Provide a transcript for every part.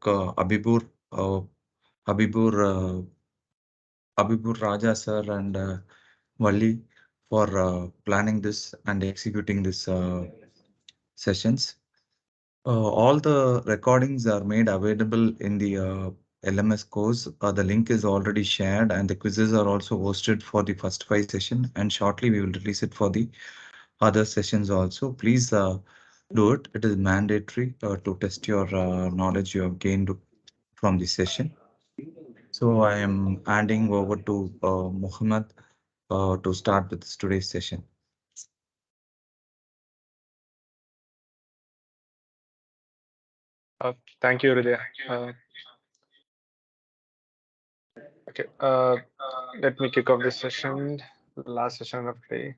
Abibur, Abibur Raja sir and Valli for planning this and executing this sessions. All the recordings are made available in the LMS course. The link is already shared and the quizzes are also hosted for the first 5 sessions, and shortly we will release it for the other sessions also. Please do it. It is mandatory to test your knowledge you have gained from this session. So I am handing over to Muhammad to start with today's session. Thank you, Hridaya. Okay, let me kick off this session, the last session of the day.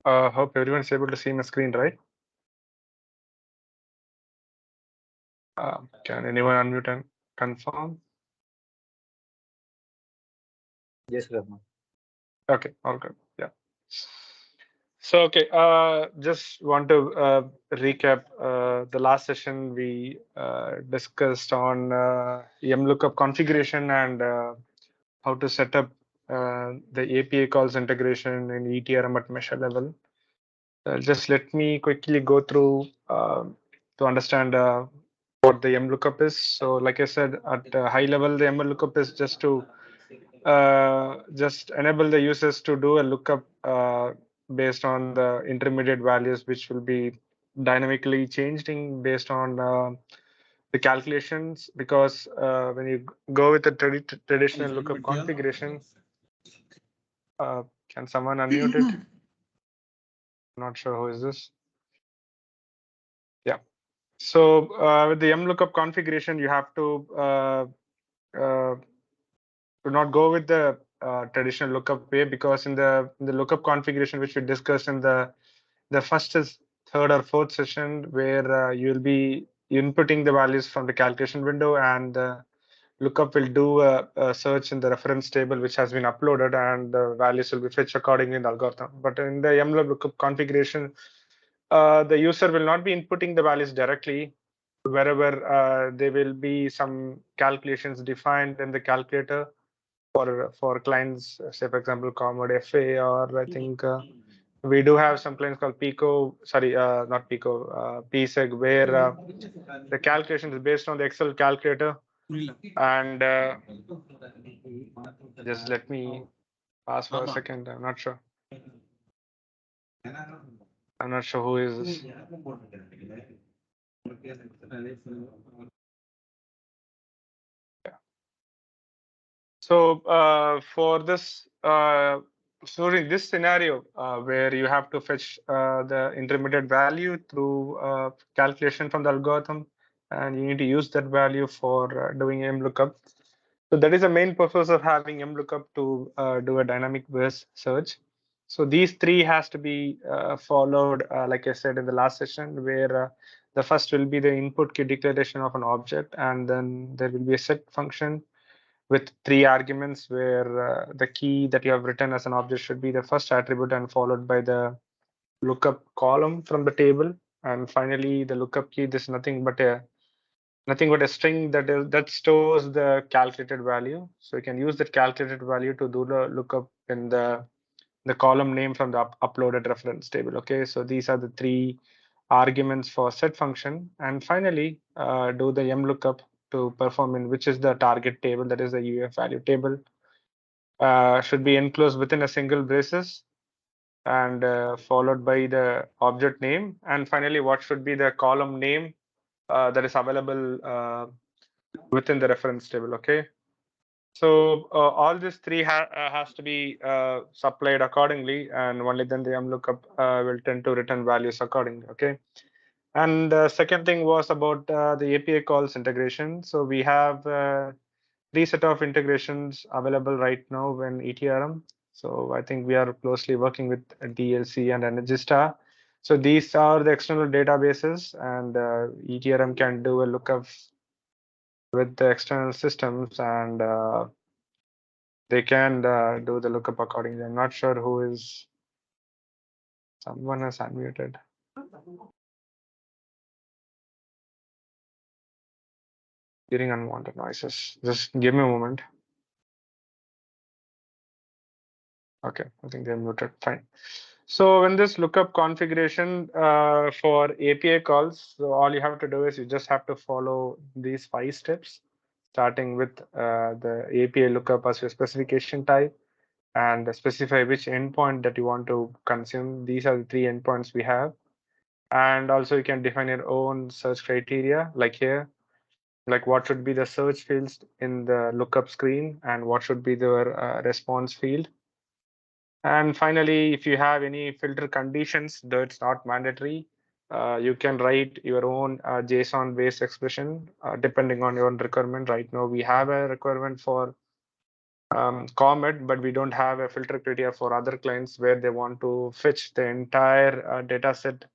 Hope everyone's able to see my screen, right? Can anyone unmute and confirm? Yes, Rahman. Okay, all good. Yeah. So, okay, just want to recap the last session we discussed on mlookup configuration and how to set up the API calls integration in eTRM at measure level. Just let me quickly go through to understand what the mlookup is. So, like I said, at a high level, the mlookup is just to just enable the users to do a lookup based on the intermediate values, which will be dynamically changing based on the calculations. Because when you go with the traditional lookup configuration, can someone unmute it? I'm not sure who is this. Yeah. So with the mlookup configuration, you have to not go with the traditional lookup way, because in the lookup configuration which we discussed in the first is third or fourth session, where you'll be inputting the values from the calculation window, and lookup will do a search in the reference table which has been uploaded, and the values will be fetched accordingly in the algorithm. But in the mlookup configuration, the user will not be inputting the values directly. Wherever there will be some calculations defined in the calculator for clients, say for example Commode FA, or I think we do have some clients called Pico, sorry, not Pico, PSEG, where the calculation is based on the Excel calculator. And just let me pass for a second. I'm not sure. I'm not sure who is this. Yeah. So for this, so in this scenario where you have to fetch the intermediate value through calculation from the algorithm, and you need to use that value for doing mlookup. So that is the main purpose of having mlookup, to do a dynamic burst search. So these three has to be followed, like I said in the last session, where the first will be the input key declaration of an object, and then there will be a set function with 3 arguments, where the key that you have written as an object should be the first attribute, and followed by the lookup column from the table. And finally, the lookup key, this is nothing but a string that stores the calculated value. So you can use that calculated value to do the lookup in the column name from the uploaded reference table. Okay, so these are the 3 arguments for set function. And finally, do the mlookup to perform in which is the target table, that is the UF value table, should be enclosed within a single braces, and followed by the object name, and finally what should be the column name that is available within the reference table. Okay, so all these 3 has to be supplied accordingly, and only then the mlookup will tend to return values accordingly. Okay, and the second thing was about the API calls integration. So we have 3 set of integrations available right now in eTRM. So I think we are closely working with DLC and Energistar. So these are the external databases, and eTRM can do a lookup with the external systems, and they can do the lookup accordingly. I'm not sure who is. Someone has unmuted. Getting unwanted noises. Just give me a moment. Okay, I think they're muted. Fine. So in this lookup configuration for API calls, so all you have to do is you just have to follow these 5 steps, starting with the API lookup as your specification type and specify which endpoint that you want to consume. These are the 3 endpoints we have. And also you can define your own search criteria, like here, like what should be the search fields in the lookup screen and what should be the response field. And finally, if you have any filter conditions, though it's not mandatory, you can write your own JSON-based expression depending on your own requirement. Right now, we have a requirement for Comet, but we don't have a filter criteria for other clients where they want to fetch the entire data set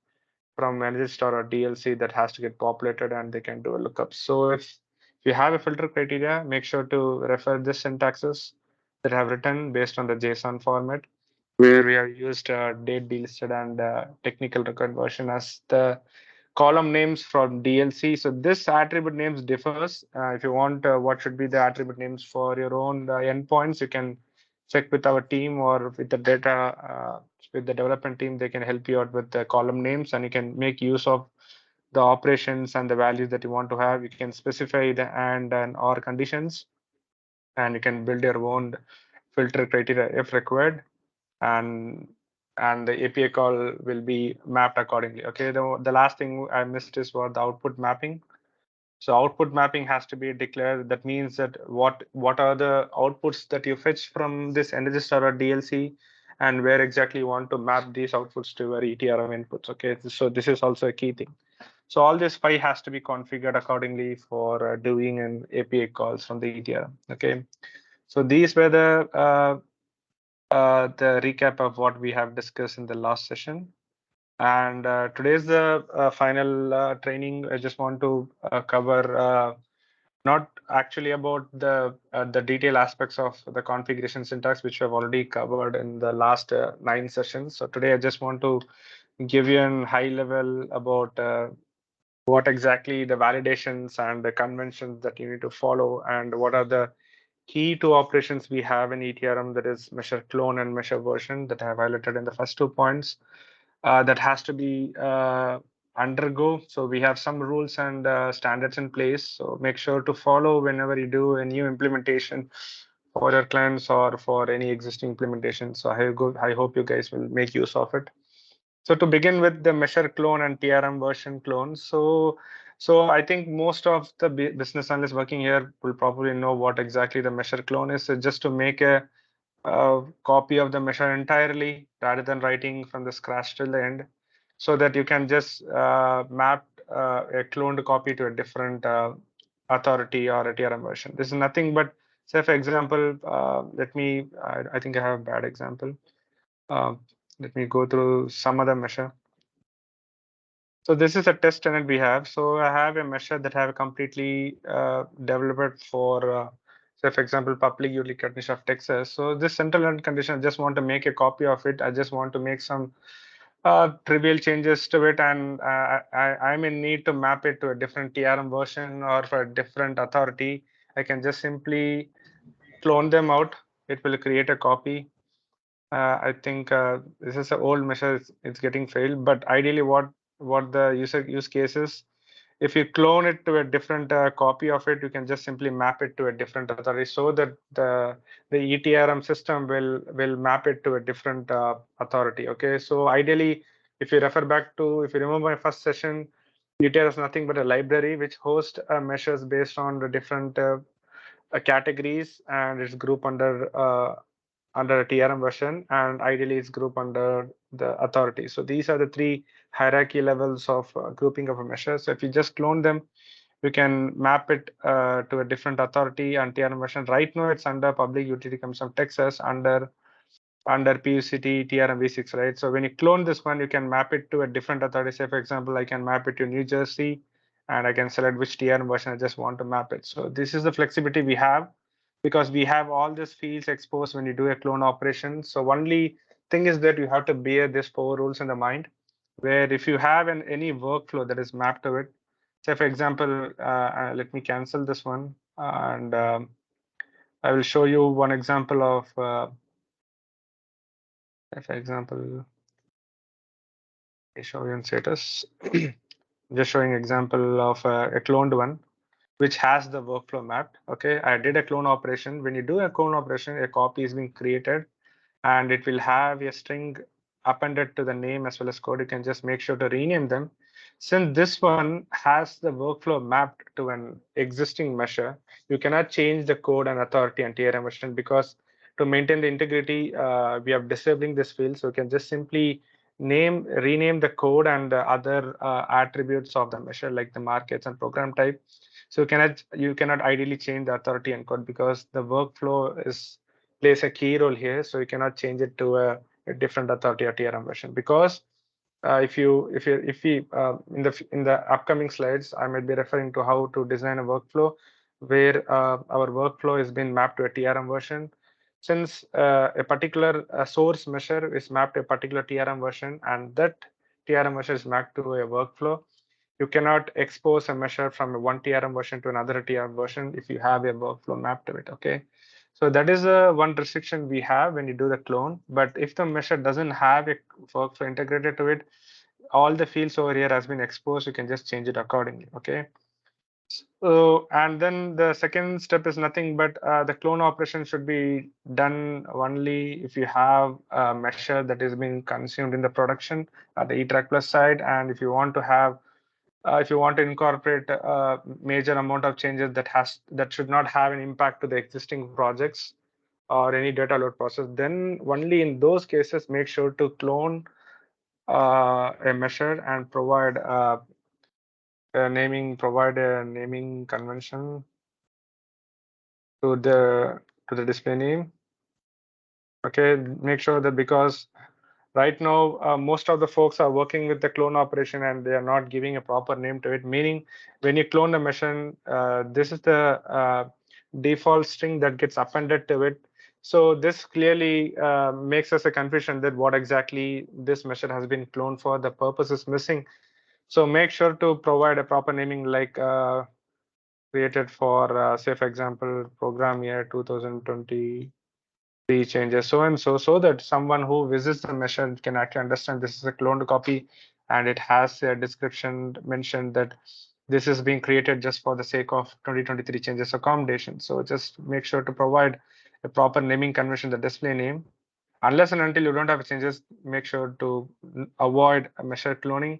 from energy store or DLC that has to get populated, and they can do a lookup. So if you have a filter criteria, make sure to refer this syntaxes that I have written based on the JSON format, where we have used date delisted and technical record version as the column names from DLC. So this attribute names differs. If you want what should be the attribute names for your own endpoints, you can check with our team or with the data with the development team. They can help you out with the column names, and you can make use of the operations and the values that you want to have. You can specify the and or conditions, and you can build your own filter criteria if required, and the API call will be mapped accordingly. Okay, the last thing I missed is what the output mapping. So output mapping has to be declared. That means that what are the outputs that you fetch from this energy star or DLC, and where exactly you want to map these outputs to your eTRM inputs. Okay, so this is also a key thing. So all this 5 has to be configured accordingly for doing an API calls from the eTRM. Okay, so these were the recap of what we have discussed in the last session. And today's the final training. I just want to cover not actually about the detailed aspects of the configuration syntax, which we have already covered in the last 9 sessions. So today I just want to give you a high level about what exactly the validations and the conventions that you need to follow, and what are the key two operations we have in eTRM, that is measure clone and measure version, that I have highlighted in the first 2 points, that has to be undergo. So we have some rules and standards in place. So make sure to follow whenever you do a new implementation for your clients or for any existing implementation. So I hope you guys will make use of it. So to begin with the measure clone and TRM version clone. So I think most of the business analysts working here will probably know what exactly the measure clone is. So just to make a copy of the measure entirely rather than writing from the scratch till the end, so that you can just map a cloned copy to a different authority or a TRM version. This is nothing but, say for example, I think I have a bad example. Uh, Let me go through some other measure. So this is a test tenant we have. So I have a measure that I have completely developed for, say for example, public utility condition of Texas. So this central limit condition, I just want to make a copy of it. I just want to make some trivial changes to it, and I'm in need to map it to a different TRM version or for a different authority. I can just simply clone them out. It will create a copy. I think this is an old measure. It's getting failed. But ideally, what the use case is, if you clone it to a different copy of it, you can just simply map it to a different authority, so that the eTRM system will map it to a different authority. Okay, so ideally, if you remember my first session, eTRM is nothing but a library which hosts measures based on the different categories, and it's grouped under a TRM version, and ideally it's grouped under the authority. So these are the 3 hierarchy levels of grouping of a measure. So if you just clone them, you can map it to a different authority and TRM version. Right now it's under public utility commission of Texas under under PUCT TRM v6, right? So when you clone this one, you can map it to a different authority. Say, for example, I can map it to New Jersey, and I can select which TRM version I just want to map it. So this is the flexibility we have because we have all these fields exposed when you do a clone operation. So only thing is that you have to bear these 4 rules in the mind, where if you have any workflow that is mapped to it, say for example, let me cancel this one, and I will show you one example of, for example, I show you in status, just showing example of a cloned one, which has the workflow mapped. Okay, I did a clone operation. When you do a clone operation, a copy is being created and it will have a string appended to the name as well as code. You can just make sure to rename them. Since this one has the workflow mapped to an existing measure, you cannot change the code and authority and TRM version because to maintain the integrity, we are disabling this field. So you can just simply rename the code and the other attributes of the measure like the markets and program type. So you cannot ideally change the authority and code because the workflow plays a key role here. So you cannot change it to a different authority or TRM version because if we in the upcoming slides, I might be referring to how to design a workflow where our workflow is being mapped to a TRM version. Since a particular source measure is mapped to a particular TRM version and that TRM measure is mapped to a workflow, you cannot expose a measure from one TRM version to another TRM version if you have a workflow mapped to it. Okay, so that is one restriction we have when you do the clone. But if the measure doesn't have a workflow integrated to it, all the fields over here has been exposed. You can just change it accordingly. Okay. So, and then the second step is nothing but the clone operation should be done only if you have a measure that is being consumed in the production at the eTrack Plus side, and if you want to incorporate a major amount of changes that should not have an impact to the existing projects or any data load process, then only in those cases make sure to clone a measure and provide a naming convention to the display name. Okay, make sure that because right now most of the folks are working with the clone operation and they are not giving a proper name to it, meaning when you clone the machine, this is the default string that gets appended to it. So this clearly makes us a confusion that what exactly this measure has been cloned for. The purpose is missing. So make sure to provide a proper naming like created for, say, for example, program year 2020 changes so and so that someone who visits the measure can actually understand this is a cloned copy and it has a description mentioned that this is being created just for the sake of 2023 changes accommodation. So just make sure to provide a proper naming convention, the display name. Unless and until you don't have changes, make sure to avoid a measure cloning.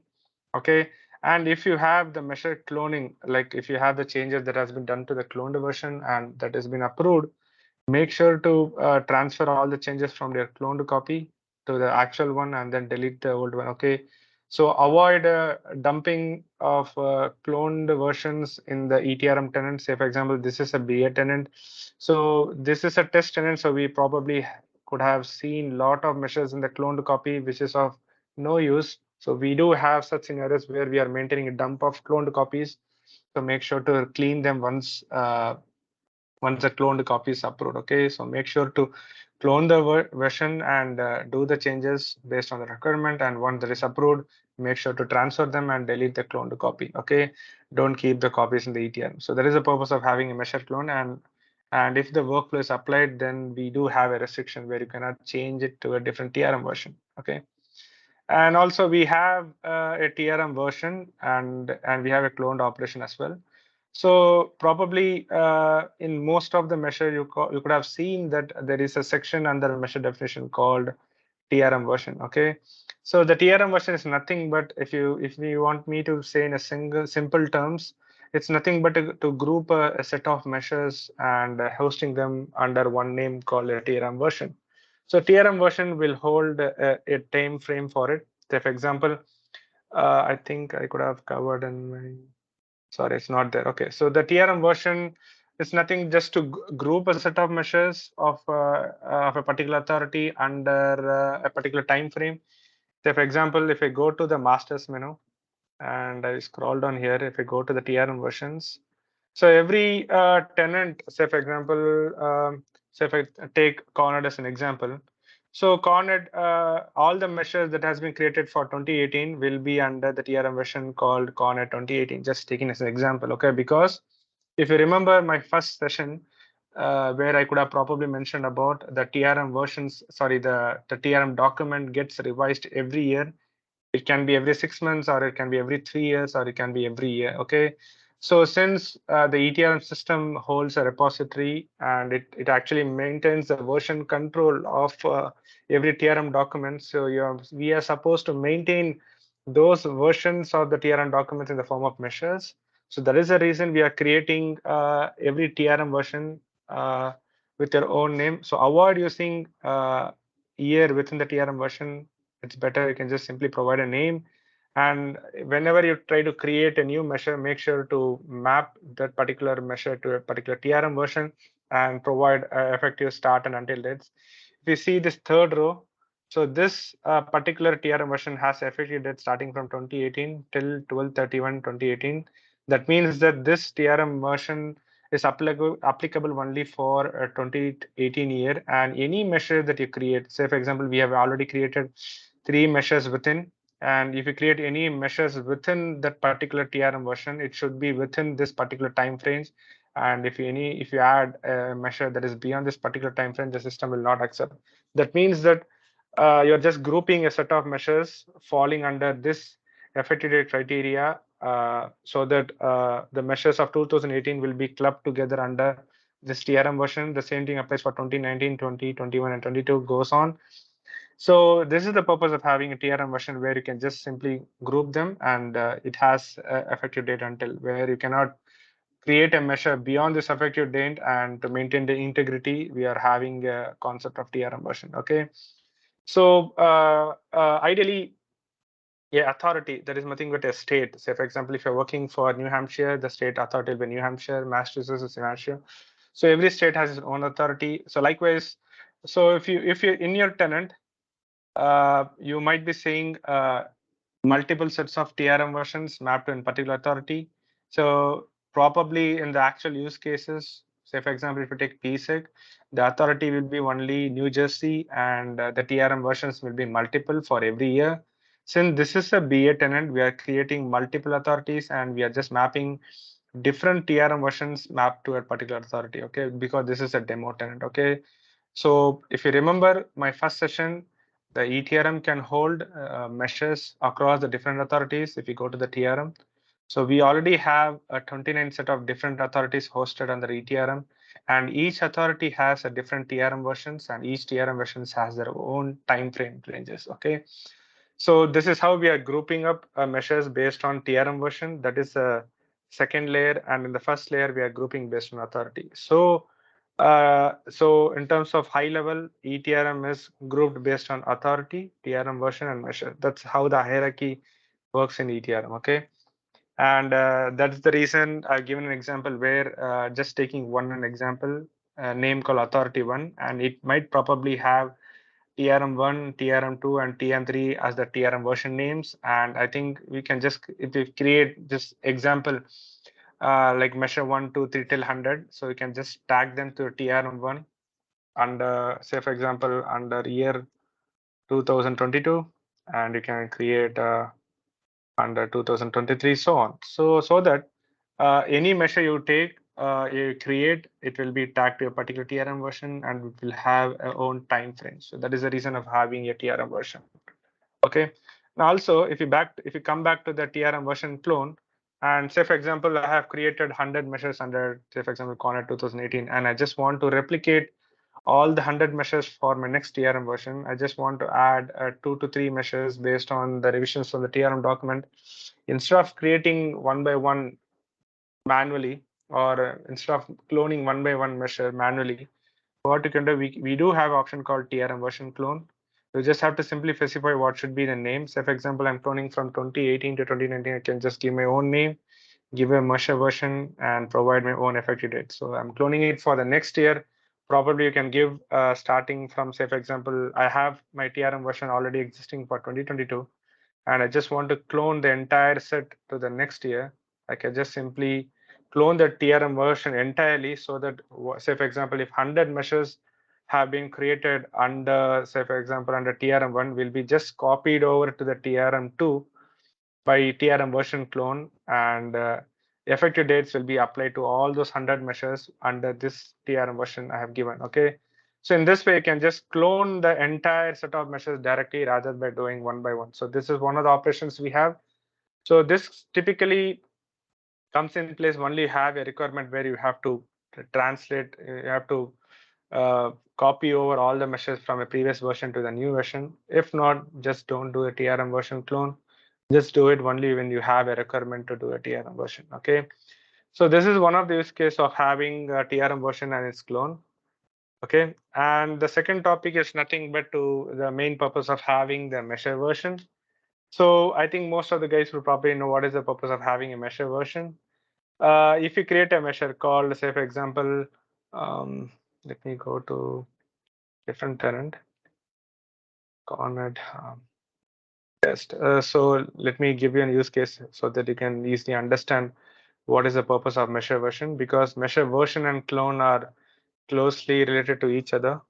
Okay. And if you have the measure cloning, like if you have the changes that has been done to the cloned version and that has been approved, make sure to transfer all the changes from their cloned copy to the actual one and then delete the old one. Okay. So avoid dumping of cloned versions in the eTRM tenant. Say, for example, this is a BA tenant. So this is a test tenant. So we probably could have seen a lot of measures in the cloned copy, which is of no use. So we do have such scenarios where we are maintaining a dump of cloned copies. So make sure to clean them once the cloned copy is approved. Okay, so make sure to clone the version and do the changes based on the requirement. And once that is approved, make sure to transfer them and delete the cloned copy. Okay, don't keep the copies in the ETRM. So that is the purpose of having a measure clone. And if the workflow is applied, then we do have a restriction where you cannot change it to a different TRM version. Okay. And also we have a TRM version and we have a cloned operation as well. So probably in most of the measure you could have seen that there is a section under measure definition called TRM version. Okay, so the TRM version is nothing but if you want me to say in a simple terms, it's nothing but to group a set of measures and hosting them under one name called a TRM version. So TRM version will hold a time frame for it. So for example, I think I could have covered in my. Sorry, it's not there. Okay, so the TRM version it's nothing just to group a set of measures of a particular authority under a particular time frame. So for example, if I go to the masters menu and I scroll down here, if I go to the TRM versions, so every tenant, say for example, say if I take Connet as an example, so Connet, all the measures that has been created for 2018 will be under the TRM version called Connet 2018, just taking as an example, okay? Because if you remember my first session, where I could have probably mentioned about the TRM versions, sorry, the TRM document gets revised every year. It can be every 6 months, or it can be every 3 years, or it can be every year, okay? So since the eTRM system holds a repository and it actually maintains the version control of every TRM document, so we are supposed to maintain those versions of the TRM documents in the form of measures. So that is the reason we are creating every TRM version with your own name. So avoid using year within the TRM version. It's better you can just simply provide a name. And whenever you try to create a new measure, make sure to map that particular measure to a particular TRM version and provide effective start and until dates. If you see this third row, so this particular TRM version has effective date starting from 2018 till 12/31/2018. That means that this TRM version is applicable only for 2018 year, and any measure that you create, say for example, we have already created 3 measures within, and if you create any measures within that particular TRM version, it should be within this particular time frames. And if you add a measure that is beyond this particular time frame, the system will not accept. That means that you're just grouping a set of measures falling under this effective date criteria, so that the measures of 2018 will be clubbed together under this TRM version. The same thing applies for 2019, 20, 21, and 22 goes on. So this is the purpose of having a TRM version, where you can just simply group them, and it has effective date until, where you cannot create a measure beyond this effective date. And to maintain the integrity, we are having a concept of TRM version. Okay. So ideally, yeah, authority, there is nothing but a state. Say, for example, if you're working for New Hampshire, the state authority will be New Hampshire, Massachusetts is New Hampshire. So every state has its own authority. So likewise, so if you're in your tenant, you might be seeing multiple sets of TRM versions mapped to a particular authority. So probably in the actual use cases, say for example, if you take PSEC, the authority will be only New Jersey, and the TRM versions will be multiple for every year. Since this is a BA tenant, we are creating multiple authorities, and we are just mapping different TRM versions mapped to a particular authority, okay? Because this is a demo tenant, okay? So if you remember my first session, the eTRM can hold measures across the different authorities if you go to the TRM. So we already have a 29 set of different authorities hosted under eTRM, and each authority has a different TRM versions, and each TRM versions has their own time frame ranges, okay? So this is how we are grouping up measures based on TRM version. That is a second layer, and in the first layer, we are grouping based on authority. So in terms of high level, eTRM is grouped based on authority, TRM version, and measure. That's how the hierarchy works in eTRM, okay? And that's the reason I've given an example where just taking one example, a name called authority one, and it might probably have TRM1, TRM2, and TRM3 as the TRM version names. And I think we can just, if we create this example, like measure 1, 2, 3 till 100, so you can just tag them to TRM1 under, say for example, under year 2022, and you can create under 2023, so on. So that any measure you take, you create, it will be tagged to a particular TRM version, and it will have a own time frame. So that is the reason of having a TRM version. Okay. Now also, if you come back to the TRM version clone, and say for example, I have created 100 measures under, say for example, Connect 2018, and I just want to replicate all the 100 measures for my next TRM version. I just want to add 2 to 3 measures based on the revisions of the TRM document. Instead of creating one by one manually, or instead of cloning one by one measure manually, what you can do, we do have an option called TRM version clone. You just have to simply specify what should be the name. Say, for example, I'm cloning from 2018 to 2019. I can just give my own name. give a measure version, and provide my own effective date. So I'm cloning it for the next year. Probably you can give starting from, say, for example, I have my TRM version already existing for 2022, and I just want to clone the entire set to the next year. I can just simply clone the TRM version entirely so that, say, for example, if 100 measures have been created under, say, for example, under TRM1, will be just copied over to the TRM2 by TRM version clone, and effective dates will be applied to all those 100 measures under this TRM version I have given. Okay. So in this way, you can just clone the entire set of measures directly rather than by doing one by one. So this is one of the operations we have. So this typically comes in place only you have a requirement where you have to translate, you have to copy over all the measures from a previous version to the new version. If not, just don't do a TRM version clone. Just do it only when you have a requirement to do a TRM version. Okay. So this is one of the use case of having a TRM version and its clone. Okay. And the second topic is nothing but to the main purpose of having the measure version. So I think most of the guys will probably know what is the purpose of having a measure version. If you create a measure called, say, for example, let me go to different tenant, Conrad test. So let me give you a use case so that you can easily understand what is the purpose of measure version, because measure version and clone are closely related to each other.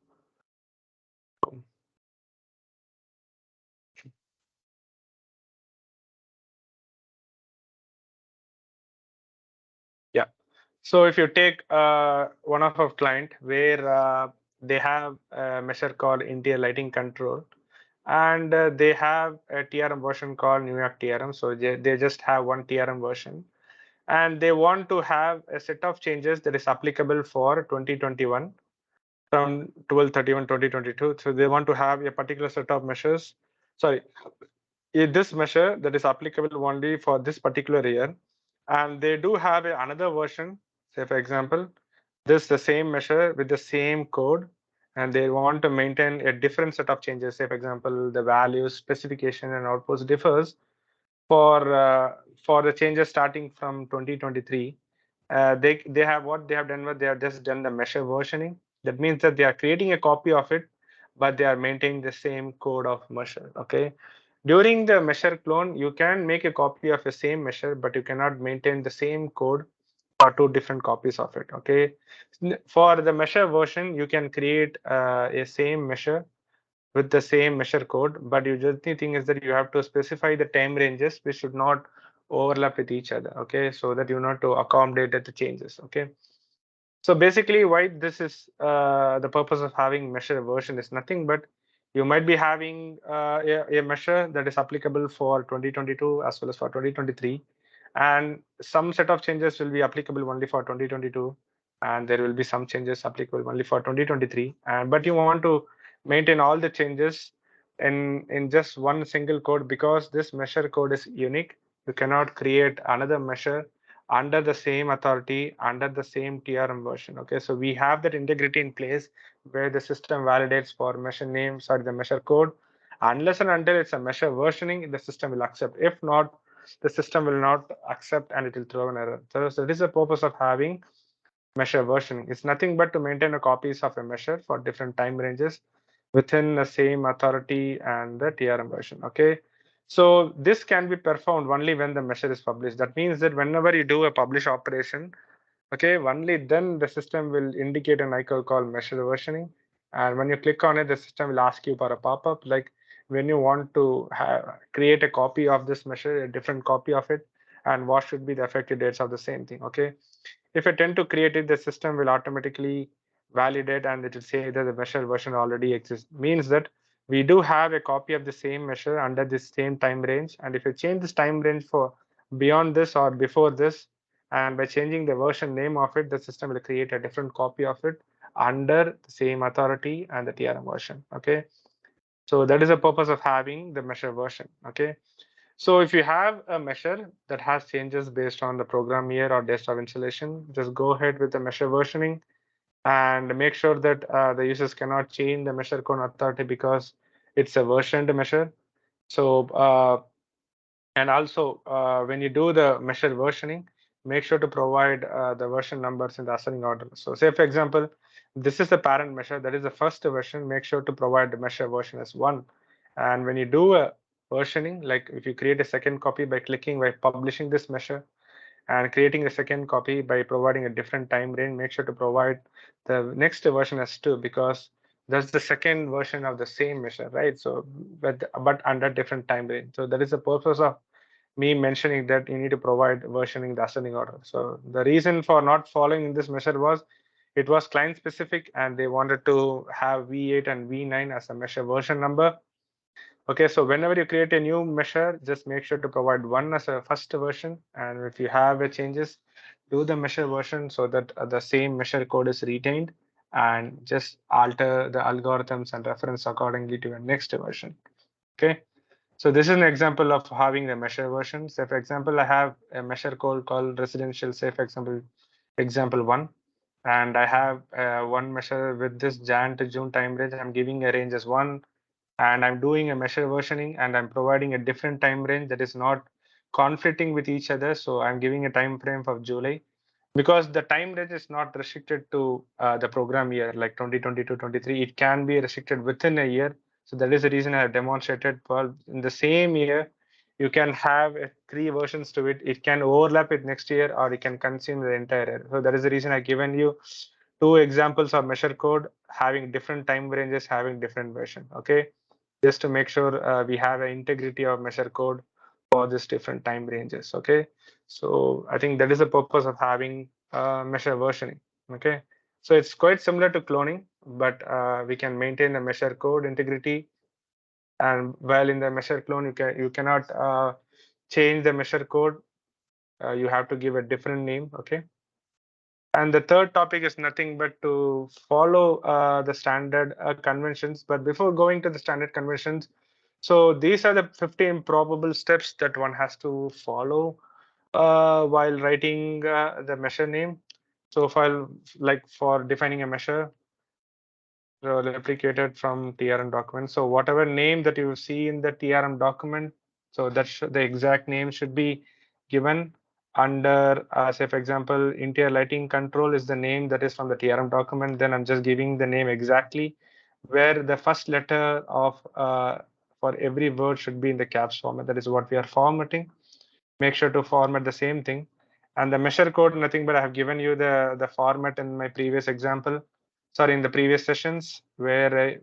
Yeah. So if you take one of our client where they have a measure called interior lighting control, and they have a TRM version called New York TRM. So they just have one TRM version, and they want to have a set of changes that is applicable for 2021 from 12/31/2022. So they want to have a particular set of measures. Sorry, this measure that is applicable only for this particular year, and they do have another version. Say for example, this the same measure with the same code, and they want to maintain a different set of changes. Say for example, the values, specification, and outputs differs for the changes starting from 2023. They have what they have done was they have just done the measure versioning. That means that they are creating a copy of it, but they are maintaining the same code of measure. Okay. During the measure clone, you can make a copy of the same measure, but you cannot maintain the same code for two different copies of it. Okay. For the measure version, you can create a same measure with the same measure code, but you just the thing is that you have to specify the time ranges which should not overlap with each other. Okay, so that you know to accommodate the changes. Okay. So basically, why this is the purpose of having measure version is nothing but you might be having a measure that is applicable for 2022 as well as for 2023, and some set of changes will be applicable only for 2022, and there will be some changes applicable only for 2023. And but you want to maintain all the changes in just one single code, because this measure code is unique. You cannot create another measure under the same authority, under the same TRM version. Okay, so we have that integrity in place where the system validates for measure name, sorry, the measure code. Unless and until it's a measure versioning, the system will accept. If not, the system will not accept and it will throw an error. So this is the purpose of having measure versioning. It's nothing but to maintain a copies of a measure for different time ranges within the same authority and the TRM version. Okay. So this can be performed only when the measure is published. That means that whenever you do a publish operation, okay, only then the system will indicate an icon called measure versioning. And when you click on it, the system will ask you for a pop-up like when you want to create a copy of this measure, a different copy of it, and what should be the effective dates of the same thing. Okay. If I tend to create it, the system will automatically validate and it will say that the measure version already exists. Means that we do have a copy of the same measure under this same time range. And if you change this time range for beyond this or before this, and by changing the version name of it, the system will create a different copy of it under the same authority and the TRM version. Okay. So that is the purpose of having the measure version. Okay. So if you have a measure that has changes based on the program year or desktop installation, just go ahead with the measure versioning and make sure that the users cannot change the measure code authority because it's a versioned measure. So and also when you do the measure versioning, make sure to provide the version numbers in the ascending order. So say for example, this is the parent measure, that is the first version, make sure to provide the measure version as 1. And when you do a versioning, like if you create a second copy by clicking by publishing this measure and creating a second copy by providing a different time range, make sure to provide the next version as 2, because that's the second version of the same measure, right? So but under different time range. So that is the purpose of me mentioning that you need to provide versioning the ascending order. So the reason for not following this measure was it was client specific and they wanted to have V8 and V9 as a measure version number. Okay, so whenever you create a new measure, just make sure to provide 1 as a first version. And if you have a changes, do the measure version so that the same measure code is retained, and just alter the algorithms and reference accordingly to your next version. Okay. So this is an example of having the measure version. Say for example, I have a measure code called residential, say for example 1, and I have one measure with this Jan to June time range. I'm giving a range as 1, and I'm doing a measure versioning and I'm providing a different time range that is not conflicting with each other. So I'm giving a time frame of July, because the time range is not restricted to the program year like 2022-23. It can be restricted within a year. So that is the reason I have demonstrated. Well, in the same year, you can have 3 versions to it. It can overlap with next year or it can consume the entire year. So that is the reason I given you 2 examples of measure code having different time ranges, having different version. Okay, just to make sure we have an integrity of measure code for these different time ranges. Okay, so I think that is the purpose of having measure versioning. Okay, so it's quite similar to cloning, but we can maintain the measure code integrity. And while in the measure clone, you cannot change the measure code. You have to give a different name. Okay. And the third topic is nothing but to follow the standard conventions. But before going to the standard conventions, so these are the 15 probable steps that one has to follow while writing the measure name. So for defining a measure, replicated from TRM document. So whatever name that you see in the TRM document, so that the exact name should be given under, say for example, interior lighting control is the name that is from the TRM document. Then I'm just giving the name exactly, where the first letter of for every word should be in the caps format. That is what we are formatting. Make sure to format the same thing. And the measure code, nothing but I have given you the format in my previous example, sorry, in the previous sessions, where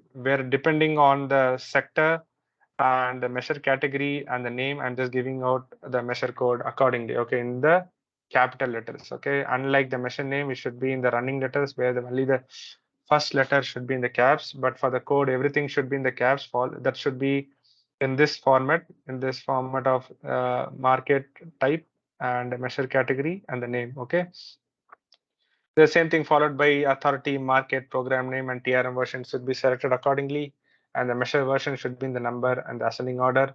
depending on the sector and the measure category and the name, I'm just giving out the measure code accordingly. Okay, in the capital letters. Okay, unlike the measure name, it should be in the running letters, where only the first letter should be in the caps. But for the code, everything should be in the caps. That should be in this format of market type and measure category and the name. Okay, the same thing followed by authority, market, program name, and TRM version should be selected accordingly. And the measure version should be in the number and the ascending order.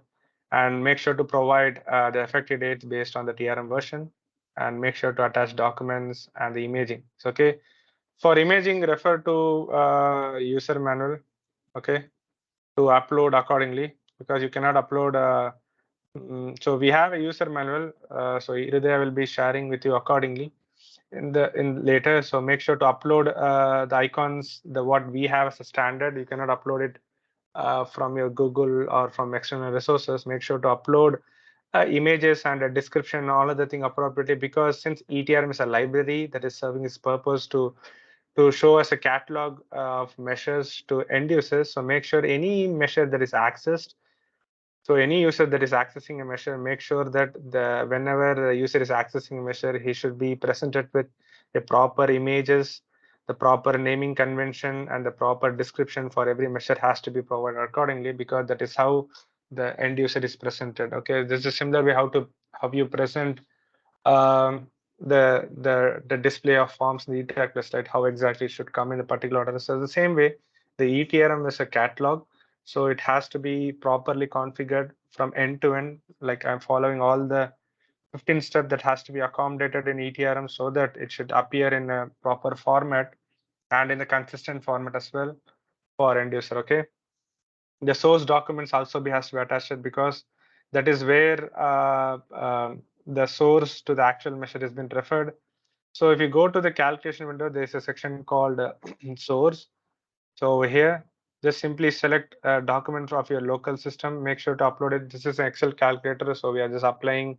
And make sure to provide the effective dates based on the TRM version. And make sure to attach documents and the imaging. So, okay. For imaging, refer to user manual. Okay, to upload accordingly, because you cannot upload. So we have a user manual. So Hriday will be sharing with you accordingly in later. So make sure to upload the icons, the what we have as a standard. You cannot upload it from your Google or from external resources. Make sure to upload images and a description, all of the thing appropriately, because since eTRM is a library that is serving its purpose to show us a catalog of measures to end users. So make sure any measure that is accessed, so any user that is accessing a measure, make sure that whenever the user is accessing a measure, he should be presented with the proper images, the proper naming convention, and the proper description for every measure has to be provided accordingly, because that is how the end user is presented. Okay, this is a similar way how you present the display of forms in the eTrack list, right? How exactly it should come in a particular order. So the same way, the eTRM is a catalog, so it has to be properly configured from end to end. Like I'm following all the 15 steps that has to be accommodated in eTRM so that it should appear in a proper format and in a consistent format as well for end user. Okay, the source documents also has to be attached, because that is where the source to the actual measure has been referred. So if you go to the calculation window, there's a section called source. So over here, just simply select a document of your local system. Make sure to upload it. This is an Excel calculator, so we are just applying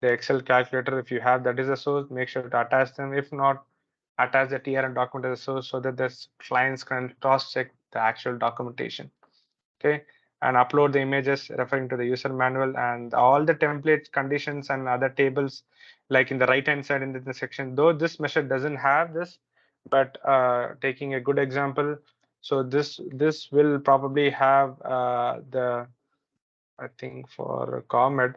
the Excel calculator. If you have that is a source, make sure to attach them. If not, attach the TRM document as a source so that the clients can cross-check the actual documentation. Okay, and upload the images referring to the user manual and all the templates, conditions, and other tables, like in the right-hand side in the section. Though this measure doesn't have this, but taking a good example, so this will probably have the, I think for COMED.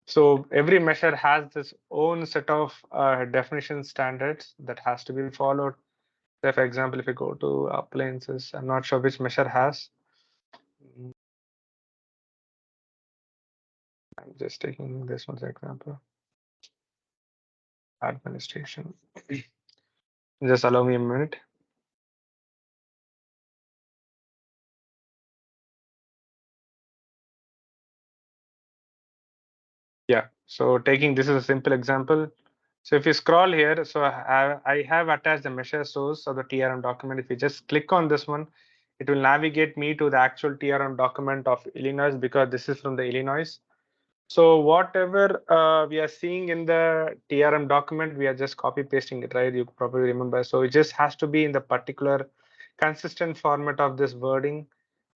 So every measure has this own set of definition standards that has to be followed. So for example, if you go to appliances, I'm not sure which measure has. I'm just taking this one as an example. Administration. Just allow me a minute. Yeah, so taking this as a simple example. So if you scroll here, so I have attached the measure source of the TRM document. If you just click on this one, it will navigate me to the actual TRM document of Illinois because this is from the Illinois. So whatever we are seeing in the TRM document, we are just copy pasting it, right? You probably remember. So it just has to be in the particular consistent format of this wording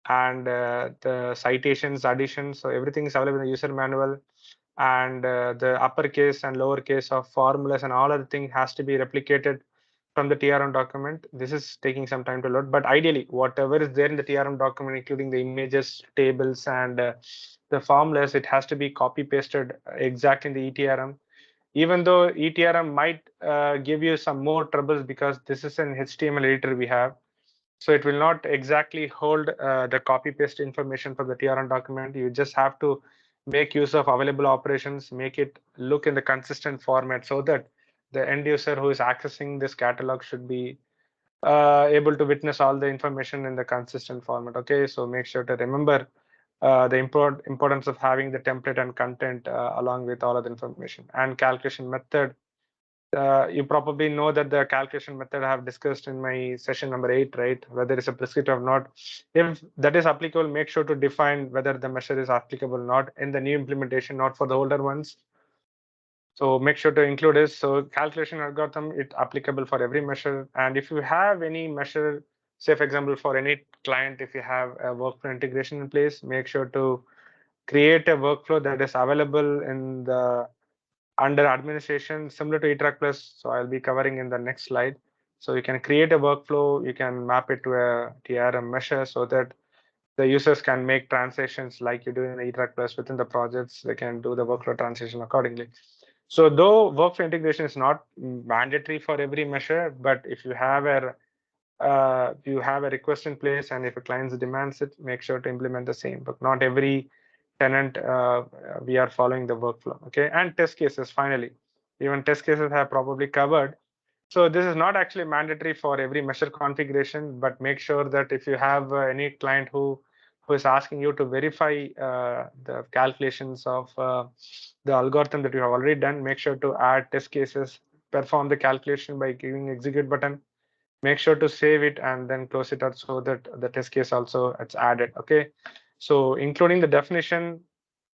and the citations, additions. So everything is available in the user manual, and the uppercase and lowercase of formulas and all other things has to be replicated from the TRM document. This is taking some time to load, but ideally, whatever is there in the TRM document, including the images, tables, and the formulas, it has to be copy pasted exact in the eTRM. Even though eTRM might give you some more troubles because this is an HTML editor we have, so it will not exactly hold the copy paste information from the TRN document. You just have to make use of available operations, make it look in the consistent format so that the end user who is accessing this catalog should be able to witness all the information in the consistent format. Okay, so make sure to remember the importance of having the template and content along with all of the information and calculation method. You probably know that the calculation method I have discussed in my session number 8, right? Whether it's a prescriptive or not. If that is applicable, make sure to define whether the measure is applicable or not in the new implementation, not for the older ones. So make sure to include this. So calculation algorithm, it's applicable for every measure. And if you have any measure, say for example, for any client, if you have a workflow integration in place, make sure to create a workflow that is available in the under administration similar to eTrack Plus. So I'll be covering in the next slide. So you can create a workflow, you can map it to a TRM measure so that the users can make transactions like you do in the eTrack Plus within the projects. They can do the workflow transition accordingly. So though workflow integration is not mandatory for every measure, but if you have a request in place and if a client demands it, make sure to implement the same. But not every tenant we are following the workflow. Okay, and test cases finally. Even test cases have probably covered. So this is not actually mandatory for every measure configuration, but make sure that if you have any client who is asking you to verify the calculations of the algorithm that you have already done, make sure to add test cases, perform the calculation by giving execute button, make sure to save it and then close it out so that the test case also it's added. Okay, so including the definition,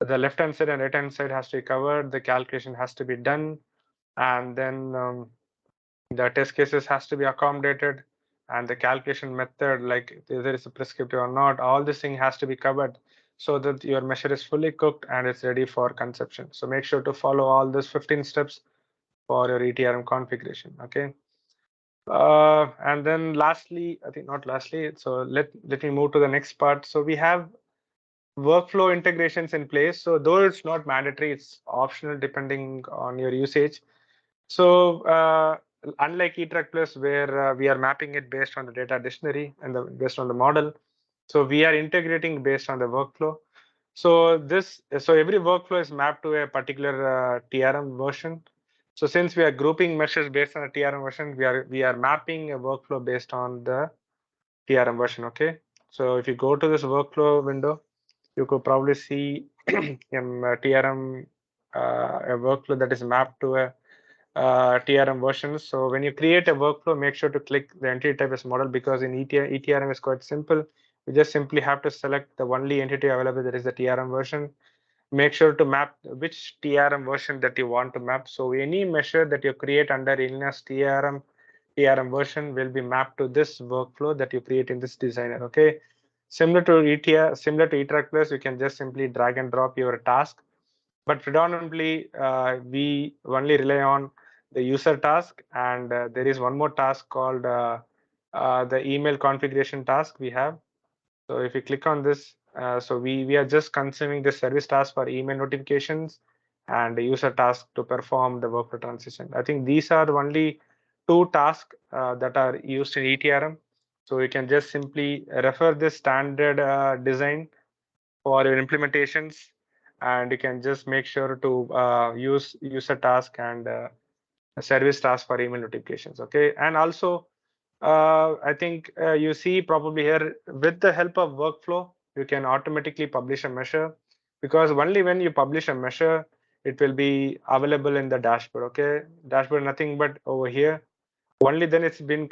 the left hand side and right hand side has to be covered, the calculation has to be done, and then the test cases has to be accommodated, and the calculation method, like whether it's a prescriptive or not, all this thing has to be covered so that your measure is fully cooked and it's ready for conception. So make sure to follow all these 15 steps for your eTRM configuration. Okay, and then lastly, I think not lastly, so let me move to the next part. So we have workflow integrations in place. So though it's not mandatory, it's optional depending on your usage. So unlike eTrack Plus, where we are mapping it based on the data dictionary and based on the model, so we are integrating based on the workflow. So every workflow is mapped to a particular TRM version. So since we are grouping measures based on a TRM version, we are mapping a workflow based on the TRM version. Okay. So if you go to this workflow window, you could probably see TRM a workflow that is mapped to a TRM version. So when you create a workflow, make sure to click the entity type as model, because in eTRM is quite simple. You just simply have to select the only entity available, that is the TRM version. Make sure to map which TRM version that you want to map. So any measure that you create under Illness TRM version will be mapped to this workflow that you create in this designer. Okay. Similar to eTrack Plus, you can just simply drag and drop your task. But predominantly, we only rely on the user task, and there is one more task called the email configuration task we have. So if you click on this, so we are just consuming the service task for email notifications and the user task to perform the workflow transition. I think these are the only two tasks that are used in eTRM. So you can just simply refer this standard design for your implementations, and you can just make sure to use user task and a service task for email notifications. Okay, and also I think you see probably here, with the help of workflow, you can automatically publish a measure, because only when you publish a measure, it will be available in the dashboard. Okay, dashboard nothing but over here. Only then it's been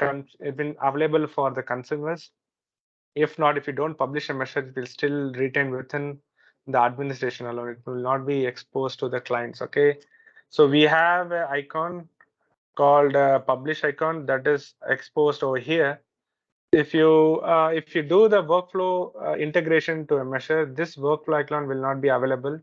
available for the consumers. If not, if you don't publish a measure, it will still retain within the administration alone. It will not be exposed to the clients. Okay, so we have an icon called publish icon that is exposed over here. If you do the workflow integration to a measure, this workflow icon will not be available.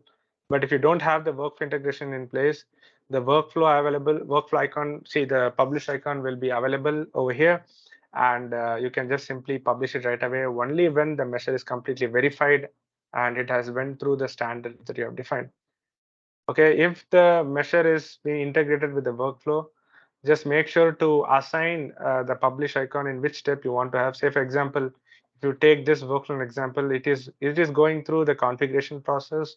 But if you don't have the workflow integration in place, the workflow icon, see, the publish icon will be available over here, and you can just simply publish it right away only when the measure is completely verified and it has went through the standard that you have defined. Okay, if the measure is being integrated with the workflow, just make sure to assign the publish icon in which step you want to have. Say, for example, if you take this workflow example, it is going through the configuration process,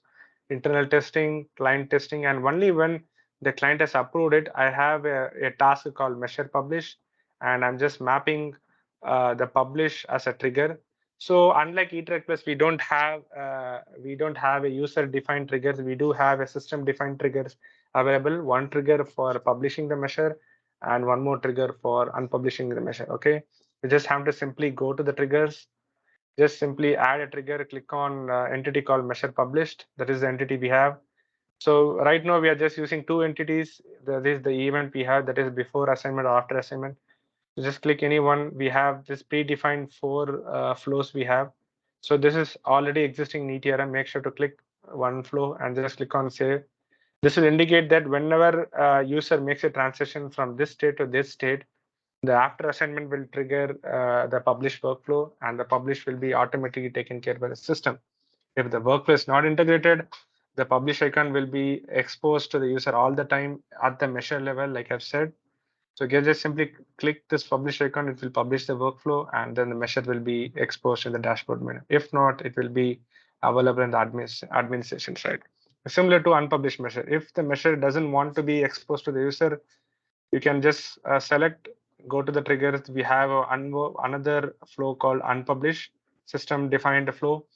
internal testing, client testing, and only when the client has approved it, I have a task called measure publish, and I'm just mapping the publish as a trigger. So unlike eTrack Plus, we don't have a user-defined triggers. We do have a system-defined triggers available. One trigger for publishing the measure, and one more trigger for unpublishing the measure. Okay, you just have to simply go to the triggers, just simply add a trigger, click on entity called measure published. That is the entity we have. So right now we are just using two entities. That is the event we have, that is before assignment or after assignment. So just click any one. We have this predefined four flows we have. So this is already existing in eTRM. Make sure to click one flow and just click on save. This will indicate that whenever a user makes a transition from this state to this state, the after assignment will trigger the publish workflow, and the publish will be automatically taken care by the system. If the workflow is not integrated, the publish icon will be exposed to the user all the time at the measure level, like I've said. So you can just simply click this publish icon, it will publish the workflow, and then the measure will be exposed in the dashboard menu. If not, it will be available in the administration side. Similar to unpublished measure. If the measure doesn't want to be exposed to the user, you can just select, go to the triggers. We have another flow called unpublished, system defined flow.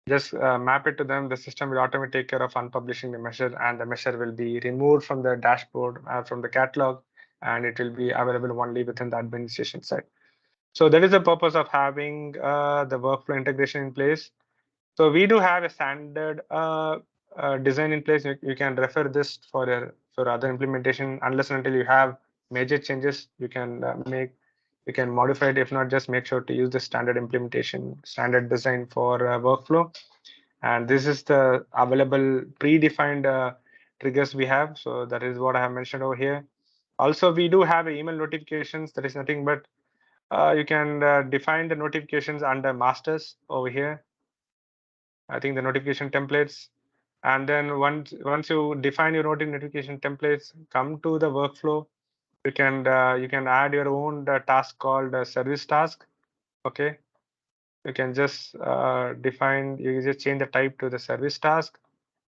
Just map it to them. The system will automatically take care of unpublishing the measure, and the measure will be removed from the dashboard, from the catalog, and it will be available only within the administration side. So that is the purpose of having the workflow integration in place. So we do have a standard design in place. You can refer this for other implementation. Unless and until you have major changes, you can you can modify it. If not, just make sure to use the standard implementation, standard design for workflow. And this is the available predefined triggers we have. So that is what I have mentioned over here. Also, we do have email notifications. That is nothing but you can define the notifications under masters over here. I think the notification templates. And then once you define your notification templates, come to the workflow. You can add your own task called service task. Okay, you can just define. You just change the type to the service task,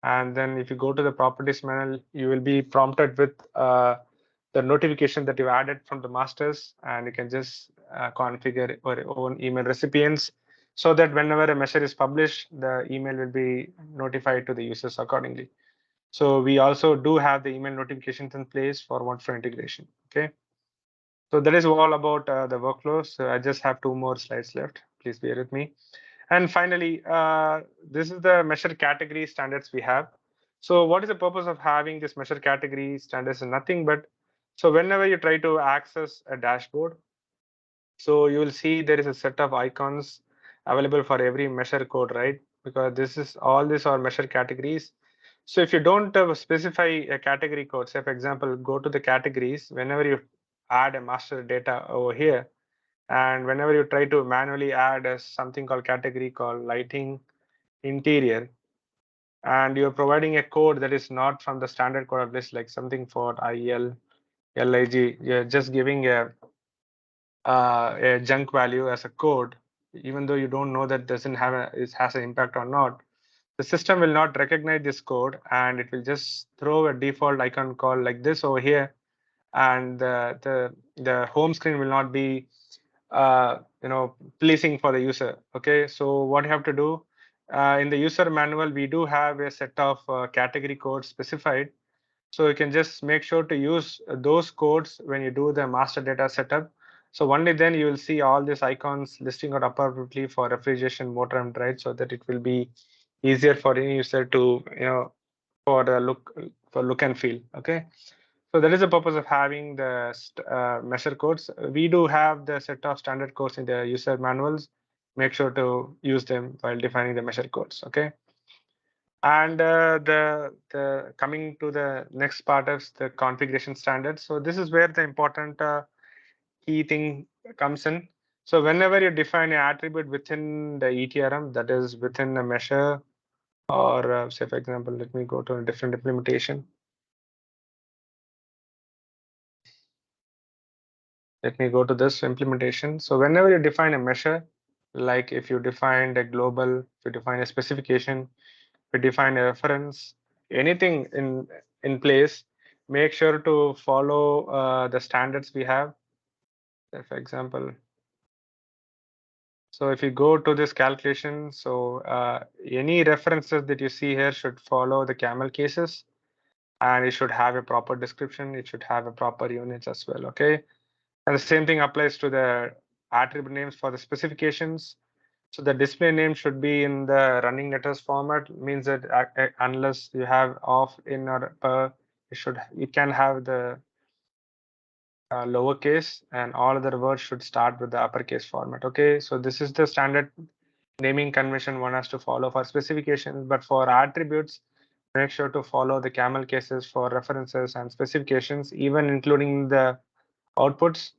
and then if you go to the properties panel, you will be prompted with the notification that you added from the masters, and you can just configure your own email recipients, so that whenever a measure is published, the email will be notified to the users accordingly. So we also do have the email notifications in place for workflow integration. Okay. So that is all about the workflows. So I just have 2 more slides left. Please bear with me. And finally, this is the measure category standards we have. So what is the purpose of having this measure category standards? Is nothing but, so whenever you try to access a dashboard, so you will see there is a set of icons available for every measure code, right? Because this is all these are measure categories. So if you don't specify a category code, say for example, go to the categories, whenever you add a master data over here, and whenever you try to manually add a something called category called lighting interior, and you're providing a code that is not from the standard code of list, like something for IL, LIG, you're just giving a junk value as a code, even though you don't know that doesn't have it has an impact or not. The system will not recognize this code, and it will just throw a default icon called like this over here, and the home screen will not be pleasing for the user. Okay, so what you have to do in the user manual, we do have a set of category codes specified. So you can just make sure to use those codes when you do the master data setup. So only then you will see all these icons listing out appropriately for refrigeration, motor, and drive, so that it will be easier for any user to for the look and feel. Okay. So that is the purpose of having the measure codes. We do have the set of standard codes in the user manuals. Make sure to use them while defining the measure codes. Okay. And the coming to the next part of the configuration standards. So this is where the important key thing comes in. So whenever you define an attribute within the eTRM, that is within a measure, or say for example, let me go to a different implementation. Let me go to this implementation. So whenever you define a measure, like if you define a global, if you define a specification, we define a reference, anything in place, make sure to follow the standards we have. For example, so if you go to this calculation, so any references that you see here should follow the camel cases, and it should have a proper description. It should have a proper units as well. Okay, and the same thing applies to the attribute names for the specifications. So the display name should be in the running letters format, means that unless you have off, in, or per, it can have the lowercase, and all other words should start with the uppercase format. Okay, so this is the standard naming convention one has to follow for specifications, but for attributes, make sure to follow the camel cases for references and specifications, even including the outputs.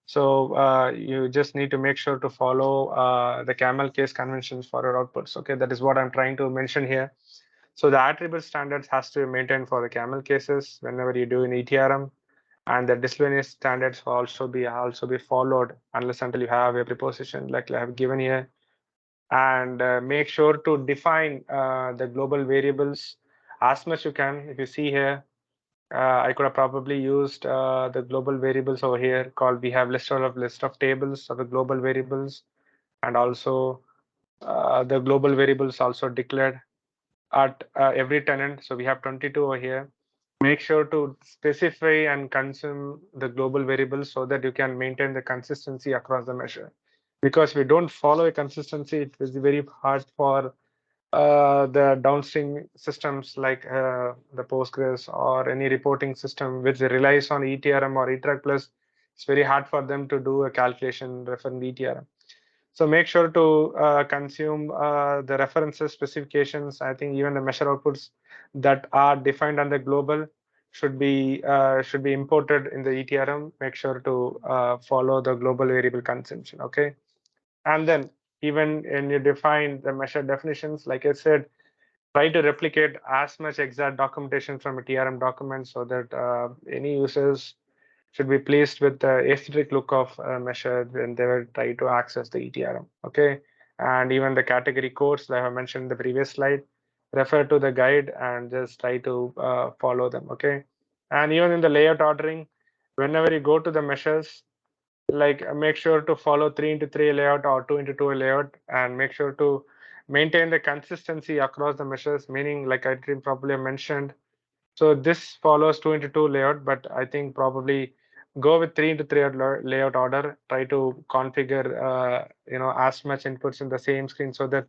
So you just need to make sure to follow the camel case conventions for your outputs. Okay, that is what I'm trying to mention here. So the attribute standards has to be maintained for the camel cases whenever you do in eTRM, and the disciplinary standards will also be followed unless until you have a preposition like I have given here. And make sure to define the global variables as much you can. If you see here, I could have probably used the global variables over here called, we have list of tables of the global variables, and also the global variables also declared at every tenant. So we have 22 over here. Make sure to specify and consume the global variables so that you can maintain the consistency across the measure. Because if we don't follow a consistency, it is very hard for the downstream systems like the Postgres or any reporting system which relies on eTRM or eTrack Plus. It's very hard for them to do a calculation referring eTRM. So make sure to consume the references, specifications. I think even the measure outputs that are defined on the global should be imported in the eTRM. Make sure to follow the global variable consumption. Okay, and then even when you define the measure definitions, like I said, try to replicate as much exact documentation from a TRM document so that any users should be pleased with the aesthetic look of a measure when they will try to access the eTRM. Okay, and even the category codes that I have mentioned in the previous slide, refer to the guide and just try to follow them. Okay, and even in the layout ordering, whenever you go to the measures, like make sure to follow 3 into 3 layout or 2 into 2 layout, and make sure to maintain the consistency across the measures, meaning like I did probably mentioned, So this follows 2 into 2 layout, but I think probably go with 3 into 3 layout order. Try to configure as much inputs in the same screen so that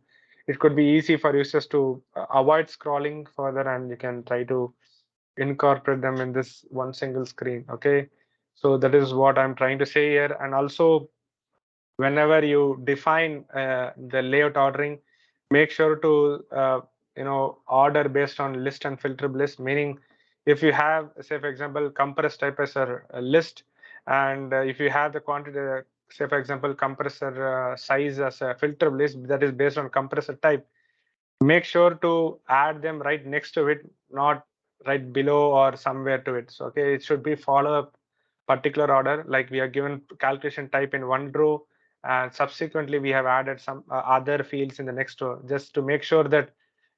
it could be easy for users to avoid scrolling further, and you can try to incorporate them in this one single screen. Okay, so that is what I'm trying to say here. And also, whenever you define the layout ordering, make sure to order based on list and filterable list. Meaning, if you have, say for example, compressor type as a list, and if you have the quantity, say for example, compressor size as a filterable list that is based on compressor type, make sure to add them right next to it, not right below or somewhere to it. So okay, it should be follow a particular order, like we are given calculation type in one row, and subsequently we have added some other fields in the next row, just to make sure that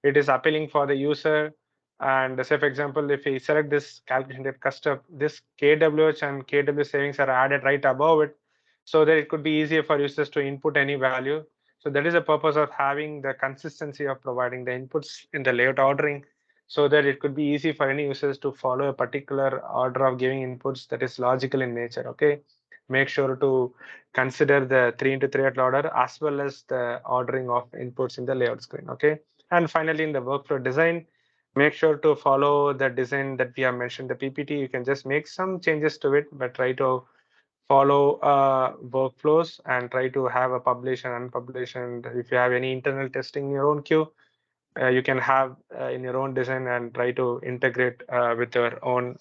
it is appealing for the user. And say for example, if we select this calculation type custom, this kwh and kw savings are added right above it, so that it could be easier for users to input any value. So that is the purpose of having the consistency of providing the inputs in the layout ordering, so that it could be easy for any users to follow a particular order of giving inputs that is logical in nature. Okay, make sure to consider the 3 into 3 order as well as the ordering of inputs in the layout screen. Okay, and finally in the workflow design, make sure to follow the design that we have mentioned, the PPT. You can just make some changes to it, but try to follow workflows and try to have a publish and unpublish. And if you have any internal testing in your own queue, you can have in your own design and try to integrate with your own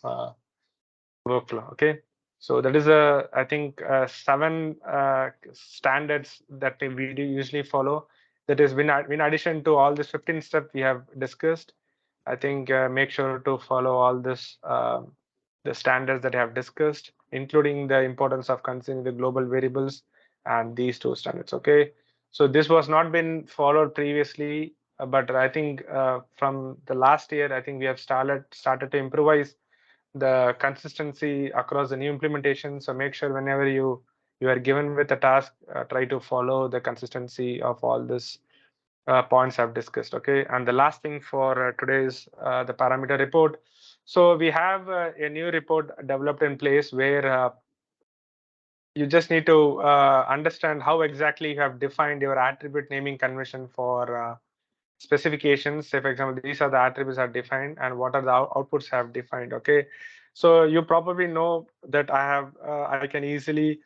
workflow. Okay, so that is I think 7 standards that we do usually follow. That is in addition to all this 15 steps we have discussed. I think make sure to follow all this the standards that I have discussed, including the importance of considering the global variables and these 2 standards. Okay, so this was not been followed previously, but I think from the last year, I think we have started to improvise the consistency across the new implementation. So make sure whenever you are given with a task, try to follow the consistency of all this points I've discussed. Okay, and the last thing for today's the parameter report. So we have a new report developed in place where you just need to understand how exactly you have defined your attribute naming convention for specifications. Say for example, these are the attributes are defined and what are the outputs have defined. Okay, so you probably know that I can easily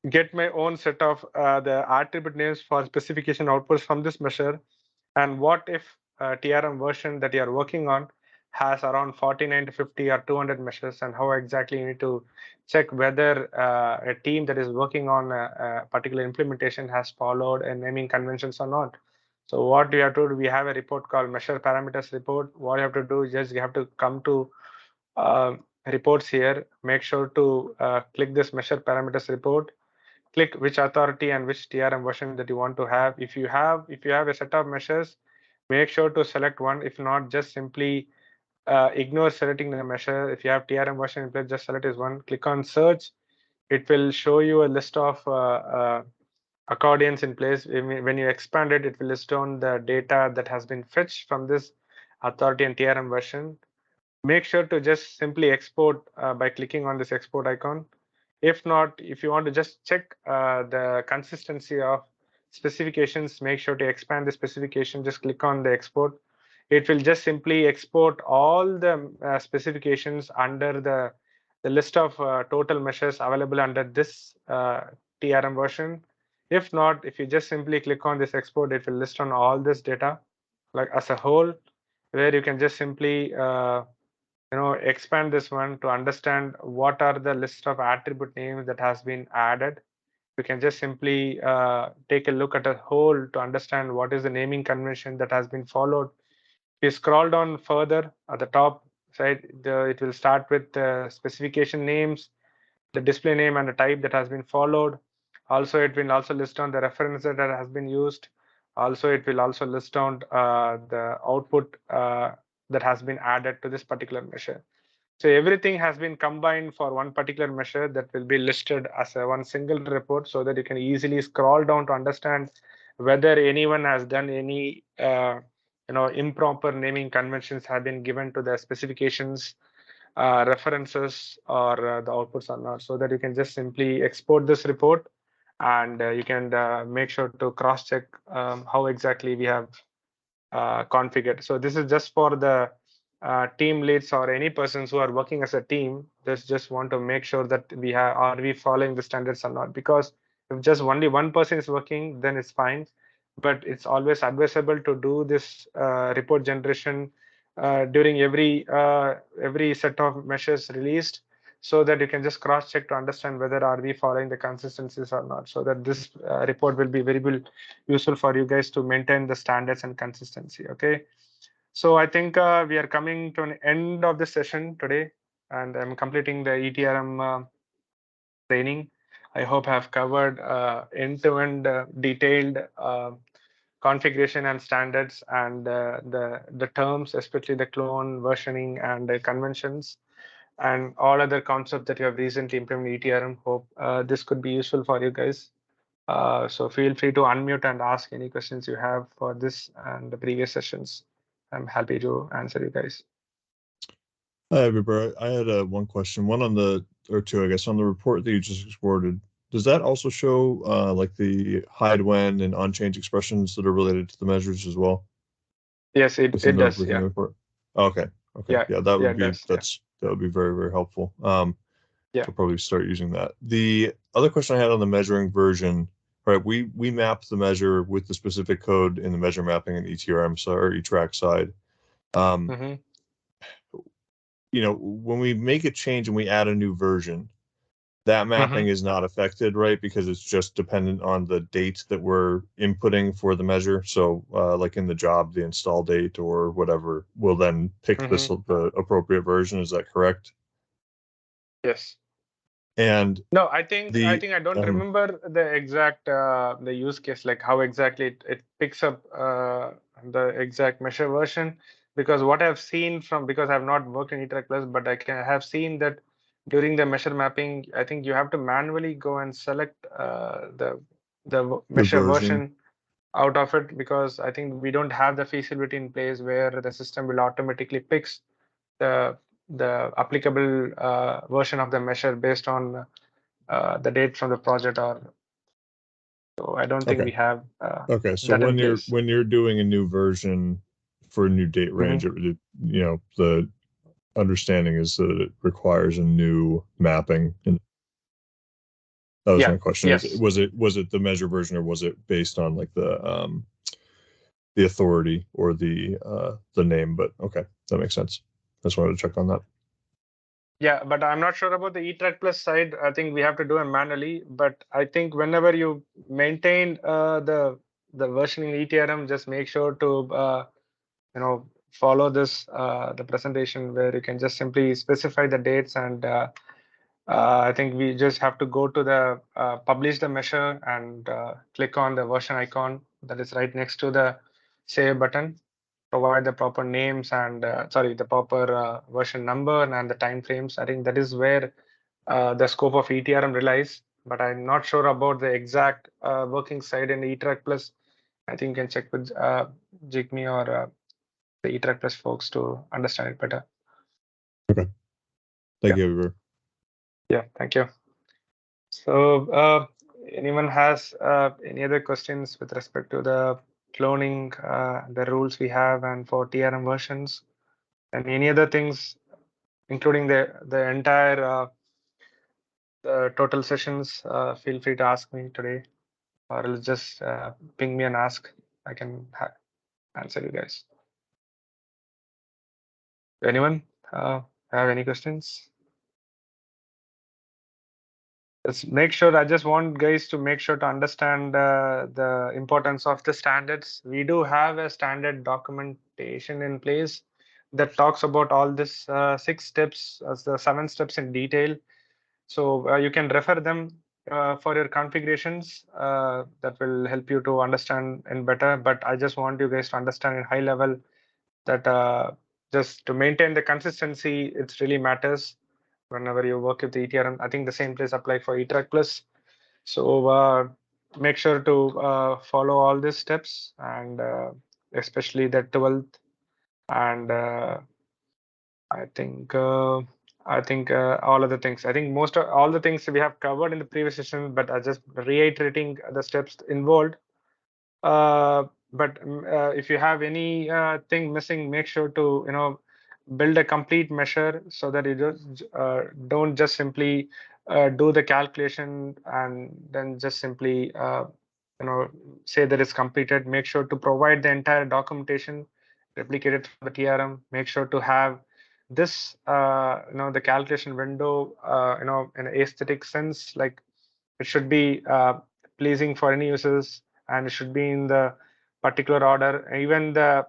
get my own set of the attribute names for specification outputs from this measure. And what if TRM version that you are working on has around 49 to 50 or 200 measures, and how exactly you need to check whether a team that is working on a particular implementation has followed a naming conventions or not. So what we have to do, we have a report called measure parameters report. What you have to do is just you have to come to uh, reports here, make sure to click this measure parameters report, click which authority and which TRM version that you want to have. If you have a set of measures, make sure to select one. If not, just simply ignore selecting the measure. If you have TRM version in place, just select as one. Click on search. It will show you a list of accordions in place. When you expand it, it will list down the data that has been fetched from this authority and TRM version. Make sure to just simply export by clicking on this export icon. If not, if you want to just check the consistency of specifications, make sure to expand the specification. Just click on the export. It will just simply export all the specifications under the list of total measures available under this TRM version. If not, if you just simply click on this export, it will list on all this data like as a whole, where you can just simply expand this one to understand what are the list of attribute names that has been added. You can just simply take a look at a whole to understand what is the naming convention that has been followed. If you scroll down further at the top side, it will start with the specification names, the display name and the type that has been followed. Also, it will also list down the reference that has been used. Also, it will also list down the output that has been added to this particular measure. So everything has been combined for one particular measure that will be listed as a one single report, so that you can easily scroll down to understand whether anyone has done any improper naming conventions have been given to the specifications, references, or the outputs or not, so that you can just simply export this report, and you can make sure to cross check how exactly we have configured. So this is just for the team leads or any persons who are working as a team. Just want to make sure that are we following the standards or not. Because if just only one person is working, then it's fine. But it's always advisable to do this report generation during every set of measures released, so that you can just cross check to understand whether are we following the consistencies or not. So that this report will be very useful for you guys to maintain the standards and consistency. Okay, so I think we are coming to an end of the session today, and I'm completing the eTRM training. I hope I have covered end-to-end detailed configuration and standards, and the terms, especially the clone versioning and the conventions, and all other concepts that you have recently implemented eTRM. Hope this could be useful for you guys. So feel free to unmute and ask any questions you have for this and the previous sessions. I'm happy to answer you guys. Hi, everybody. I had one question, or two, I guess, on the report that you just exported. Does that also show like the hide when and on-change expressions that are related to the measures as well? Yes, it does. Within Yeah. the report? Okay. Yeah. Yeah, that would it be does. that would be very helpful. Yeah. I'll probably start using that. The other question I had on the measuring version, right? We map the measure with the specific code in the measure mapping and eTRM side or eTrack side. Mhm. When we make a change and we add a new version, that mapping is not affected, right? Because it's just dependent on the date that we're inputting for the measure. So like in the job, the install date or whatever will then pick the appropriate version. Is that correct? Yes. And No, I think I don't um, remember the exact the use case, like how exactly it picks up the exact measure version. Because what I've seen because I've not worked in eTrack Plus, but I have seen that during the measure mapping, I think you have to manually go and select the measure version out of it, because I think we don't have the feasibility in place where the system will automatically picks the applicable version of the measure based on the date from the project. Or so I don't think we have okay. So that in place. when you're doing a new version for a new date range, the understanding is that it requires a new mapping. And that was my question. Yes. Was it the measure version, or was it based on like the authority or the name? But okay, that makes sense. I just wanted to check on that. Yeah, but I'm not sure about the eTrack Plus side. I think we have to do it manually. But I think whenever you maintain the version in eTRM, just make sure to follow this the presentation, where you can just simply specify the dates, and I think we just have to go to the publish the measure and click on the version icon that is right next to the save button. Provide the proper names and the proper version number and the time frames. I think that is where the scope of eTRM relies. But I'm not sure about the exact working side in eTrack Plus. I think you can check with Jigme or the eTrack Plus folks to understand it better. Okay. Thank you, everyone. Yeah, thank you. So anyone has any other questions with respect to the cloning, the rules we have, and for TRM versions, and any other things, including the entire total sessions? Feel free to ask me today, or else just ping me and ask. I can answer you guys. Anyone have any questions? Let's make sure. I just want guys to make sure to understand the importance of the standards. We do have a standard documentation in place that talks about all this 6 steps, the 7 steps in detail. So you can refer them for your configurations. That will help you to understand in better. But I just want you guys to understand in high level that just to maintain the consistency, it really matters whenever you work with the eTRM. I think the same place apply for eTrack Plus. So make sure to follow all these steps, and especially the 12th, and I think all of the things. I think most of all the things we have covered in the previous session, but just reiterating the steps involved. But if you have any thing missing, make sure to build a complete measure so that you don't just simply do the calculation and then just simply say that it's completed. Make sure to provide the entire documentation replicated through the TRM. Make sure to have this the calculation window in an aesthetic sense, like it should be pleasing for any users, and it should be in the particular order. Even the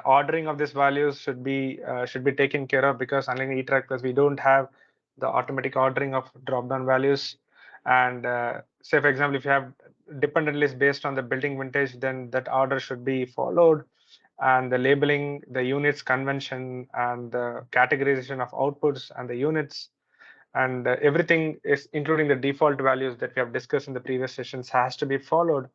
ordering of these values should be taken care of, because unlike eTrack Plus, we don't have the automatic ordering of drop-down values. And say, for example, if you have dependent list based on the building vintage, then that order should be followed. And the labeling, the units convention, and the categorization of outputs and the units, and everything is including the default values that we have discussed in the previous sessions has to be followed.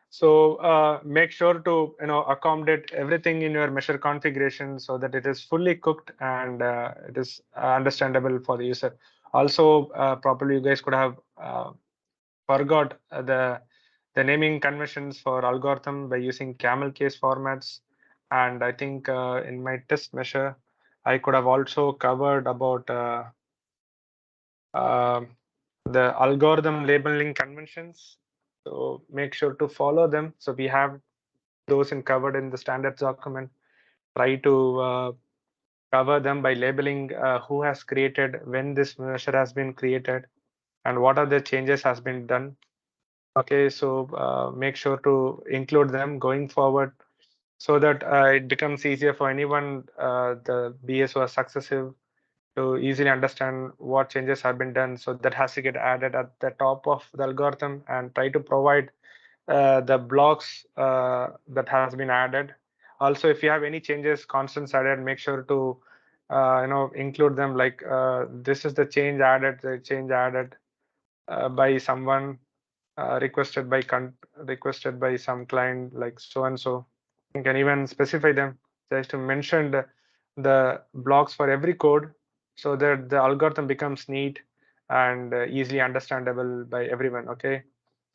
So make sure to accommodate everything in your measure configuration so that it is fully cooked and it is understandable for the user. Also, probably you guys could have forgot the naming conventions for algorithm by using camel case formats. And I think in my test measure, I could have also covered about the algorithm labeling conventions. So make sure to follow them. So we have those covered in the standards document. Try to cover them by labeling who has created, when this measure has been created, and what are the changes has been done. Okay, so make sure to include them going forward so that it becomes easier for anyone, the BS who are successive, to easily understand what changes have been done. So that has to get added at the top of the algorithm, and try to provide the blocks that has been added. Also, if you have any changes, constants added, make sure to include them, like this is the change added by someone, requested by some client, like so and so. You can even specify them, just to mention the blocks for every code, so that the algorithm becomes neat and easily understandable by everyone. Okay.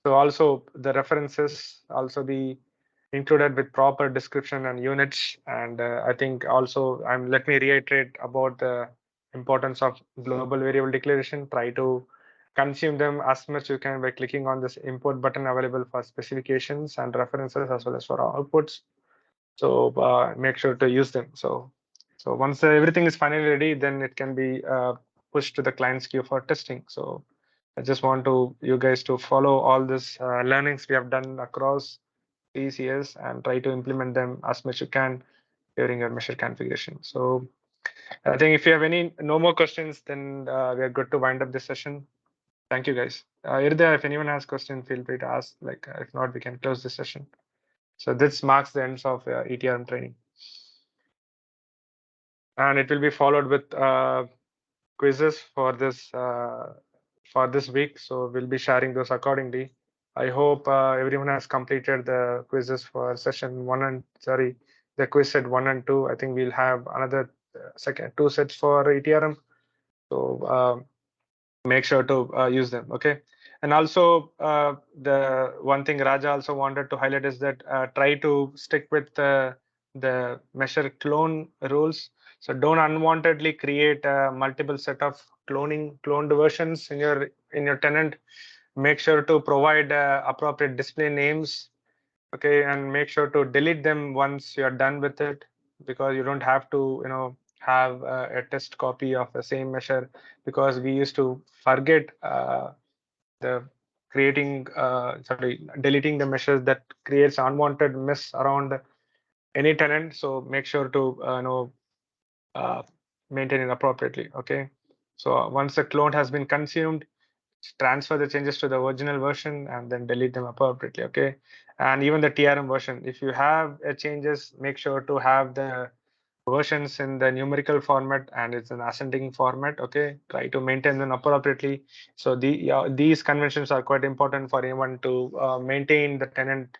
So also the references also be included with proper description and units. And I think also let me reiterate about the importance of global variable declaration. Try to consume them as much you can by clicking on this import button available for specifications and references as well as for outputs. So make sure to use them. So once everything is finally ready, then it can be pushed to the client's queue for testing. So I just want you guys to follow all this learnings we have done across these years and try to implement them as much you can during your measure configuration. So I think if you have no more questions, then we are good to wind up this session. Thank you, guys. Irda, if anyone has questions, feel free to ask. Like, if not, we can close this session. So this marks the end of eTRM training, and it will be followed with quizzes for this week. So we'll be sharing those accordingly. I hope everyone has completed the quizzes for session the quiz set 1 and 2. I think we'll have another second 2 sets for eTRM. So make sure to use them. Okay. And also the one thing Raja also wanted to highlight is that try to stick with the measure clone rules. So don't unwantedly create a multiple set of cloned versions in your tenant. Make sure to provide appropriate display names. Okay, and make sure to delete them once you're done with it, because you don't have to have a test copy of the same measure, because we used to forget the deleting the measures that creates unwanted mess around any tenant. So make sure to uh, maintain it appropriately. Okay, so once the clone has been consumed, transfer the changes to the original version and then delete them appropriately. Okay, and even the TRM version, if you have changes, make sure to have the versions in the numerical format and it's an ascending format. Okay, try to maintain them appropriately. So these conventions are quite important for anyone to maintain the tenant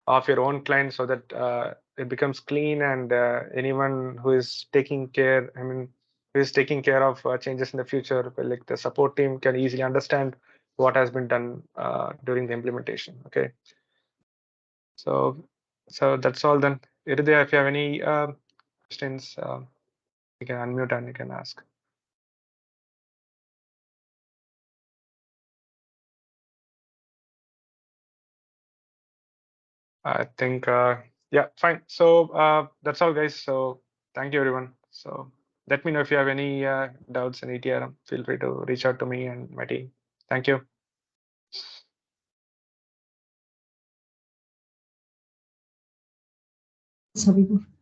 of your own client so that it becomes clean, and anyone who is taking care, who is taking care of changes in the future, like the support team, can easily understand what has been done during the implementation. Okay. So that's all then. Irudaya, if you have any questions, you can unmute and you can ask. I think, yeah, fine. So that's all, guys. So thank you, everyone. So let me know if you have any doubts in eTRM. Feel free to reach out to me and my team. Thank you. Sabiku.